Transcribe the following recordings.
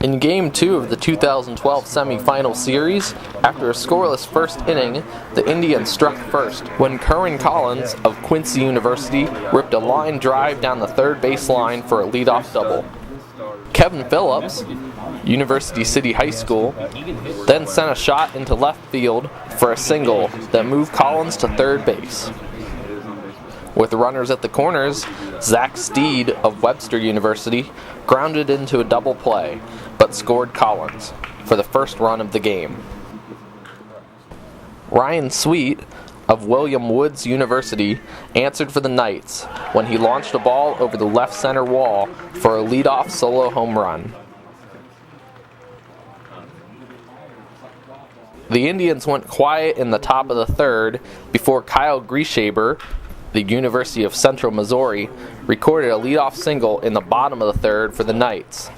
In Game 2 of the 2012 semifinal series, after a scoreless first inning, the Indians struck first when Curran Collins of Quincy University ripped a line drive down the third base line for a leadoff double. Kevin Phillips, University City High School, then sent a shot into left field for a single that moved Collins to third base. With runners at the corners, Zach Steed of Webster University grounded into a double play, but scored Collins for the first run of the game. Ryan Sweet of William Woods University answered for the Knights when he launched a ball over the left center wall for a leadoff solo home run. The Indians went quiet in the top of the third before Kyle Grieshaber, the University of Central Missouri, recorded a leadoff single in the bottom of the third for the Knights.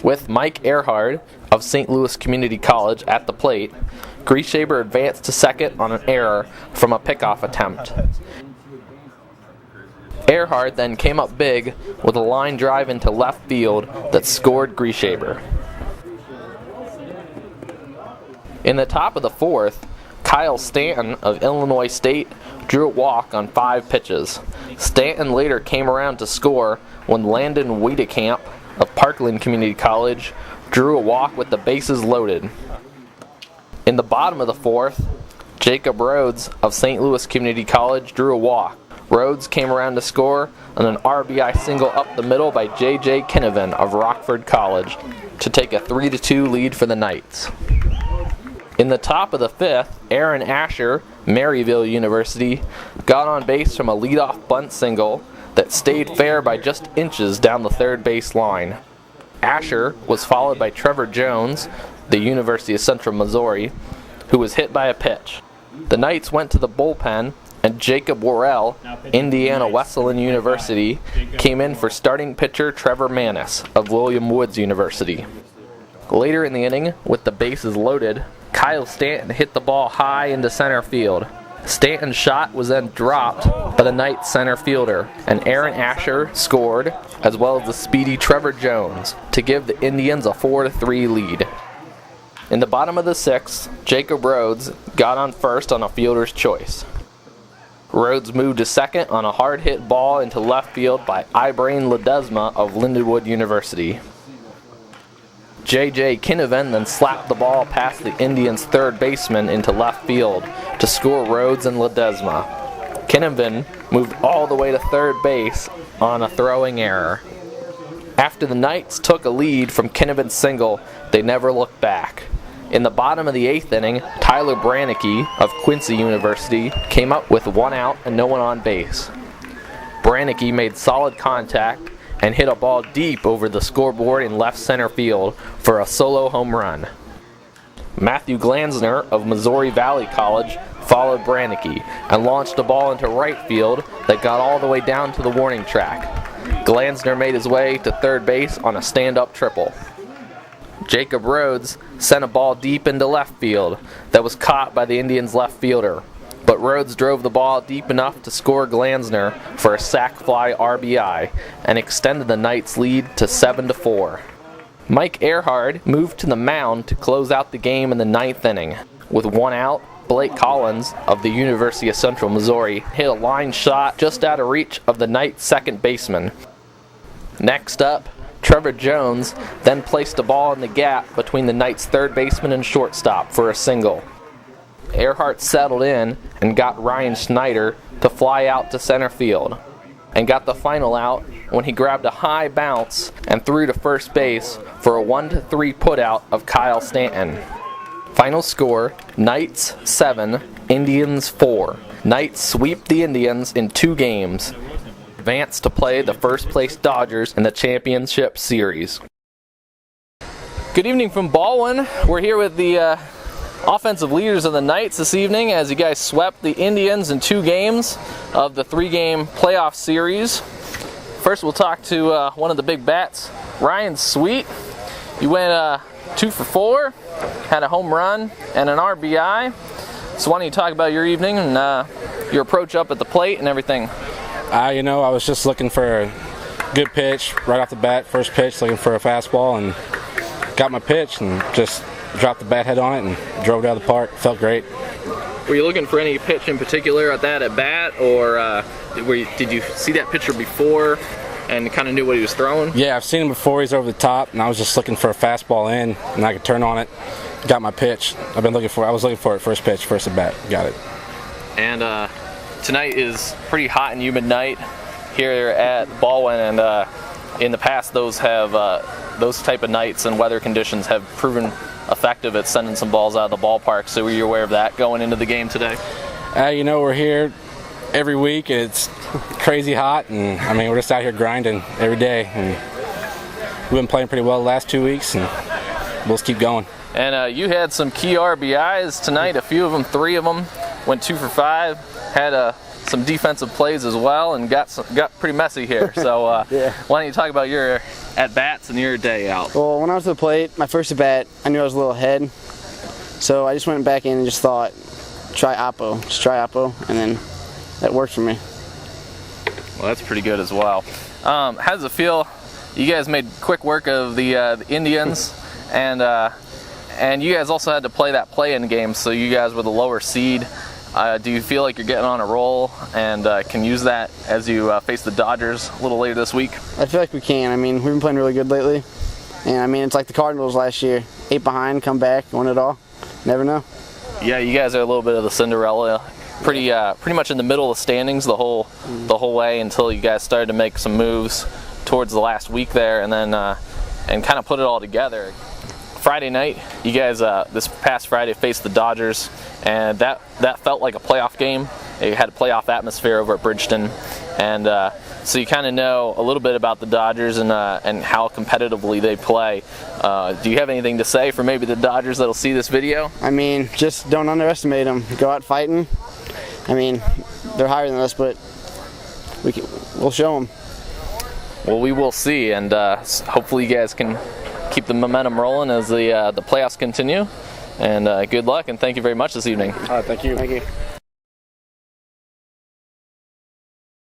With Mike Earhart of St. Louis Community College at the plate, Grieshaber advanced to second on an error from a pickoff attempt. Earhart then came up big with a line drive into left field that scored Grieshaber. In the top of the fourth, Kyle Stanton of Illinois State drew a walk on 5 pitches. Stanton later came around to score when Landon Wiedekamp of Parkland Community College drew a walk with the bases loaded. In the bottom of the fourth, Jacob Rhodes of St. Louis Community College drew a walk. Rhodes came around to score on an RBI single up the middle by J.J. Kinnevan of Rockford College to take a 3-2 lead for the Knights. In the top of the fifth, Aaron Asher, Maryville University, got on base from a leadoff bunt single that stayed fair by just inches down the third base line. Asher was followed by Trevor Jones, the University of Central Missouri, who was hit by a pitch. The Knights went to the bullpen, and Jacob Worrell, Indiana Wesleyan University, came in for starting pitcher Trevor Manis of William Woods University. Later in the inning, with the bases loaded, Kyle Stanton hit the ball high into center field. Stanton's shot was then dropped by the Knights center fielder, and Aaron Asher scored, as well as the speedy Trevor Jones, to give the Indians a 4-3 lead. In the bottom of the sixth, Jacob Rhodes got on first on a fielder's choice. Rhodes moved to second on a hard-hit ball into left field by Ibrahim Ledesma of Lindenwood University. J.J. Kinnevan then slapped the ball past the Indians' third baseman into left field to score Rhodes and Ledesma. Kinnevan moved all the way to third base on a throwing error. After the Knights took a lead from Kinnevan's single, they never looked back. In the bottom of the eighth inning, Tyler Brannicky of Quincy University came up with 1 out and no one on base. Brannicky made solid contact and hit a ball deep over the scoreboard in left center field for a solo home run. Matthew Glanzner of Missouri Valley College followed Brannicky and launched a ball into right field that got all the way down to the warning track. Glanzner made his way to third base on a stand-up triple. Jacob Rhodes sent a ball deep into left field that was caught by the Indians' left fielder, but Rhodes drove the ball deep enough to score Glanzner for a sac fly RBI and extended the Knights' lead to 7-4. Mike Earhart moved to the mound to close out the game in the ninth inning. With 1 out, Blake Collins of the University of Central Missouri hit a line shot just out of reach of the Knights' second baseman. Next up, Trevor Jones then placed a ball in the gap between the Knights' third baseman and shortstop for a single. Earhart settled in and got Ryan Schneider to fly out to center field, and got the final out when he grabbed a high bounce and threw to first base for a 1-3 putout of Kyle Stanton. Final score, Knights 7, Indians 4. Knights sweep the Indians in 2 games, advance to play the first place Dodgers in the championship series. Good evening from Ballwin. We're here with the offensive leaders of the Knights this evening as you guys swept the Indians in 2 games of the 3-game playoff series. First we'll talk to one of the big bats, Ryan Sweet. You went 2 for 4, had a home run and an RBI. So why don't you talk about your evening and your approach up at the plate and everything? I was just looking for good pitch right off the bat. First pitch, looking for a fastball, and got my pitch and just dropped the bat head on it and drove it out of the park. Felt great. Were you looking for any pitch in particular at that at bat, or did you see that pitcher before and kind of knew what he was throwing? Yeah, I've seen him before. He's over the top, and I was just looking for a fastball in, and I could turn on it. Got my pitch. I was looking for it first pitch, first at bat. Got it. And tonight is pretty hot and humid night here at Ballwin, and in the past those type of nights and weather conditions have proven effective at sending some balls out of the ballpark. So were you aware of that going into the game today? We're here every week, and it's crazy hot, and I mean, we're just out here grinding every day, and we've been playing pretty well the last 2 weeks, and we'll just keep going. And you had some key RBIs tonight, a few of them, 3 of them, went 2 for 5, had some defensive plays as well, and got pretty messy here. So yeah. Why don't you talk about your at-bats and your day out? Well, when I was to the plate, my first at-bat, I knew I was a little ahead. So I just went back in and just thought, just try Oppo, and then that worked for me. Well, that's pretty good as well. How does it feel? You guys made quick work of the Indians, and you guys also had to play that play-in game, so you guys were the lower seed. Do you feel like you're getting on a roll and can use that as you face the Dodgers a little later this week? I feel like we can. I mean, we've been playing really good lately. And I mean, it's like the Cardinals last year. 8 behind, come back, win it all. Never know. Yeah, you guys are a little bit of the Cinderella. Pretty much in the middle of the standings the whole way until you guys started to make some moves towards the last week there, and then and kind of put it all together. Friday night, you guys this past Friday faced the Dodgers, and that felt like a playoff game. It had a playoff atmosphere over at Bridgeton, and so you kind of know a little bit about the Dodgers and how competitively they play. Do you have anything to say for maybe the Dodgers that'll see this video? I mean, just don't underestimate them. Go out fighting. I mean, they're higher than us, but we'll show them. Well, we will see, and hopefully you guys can keep the momentum rolling as the playoffs continue. And good luck, and thank you very much this evening. Thank you. Thank you.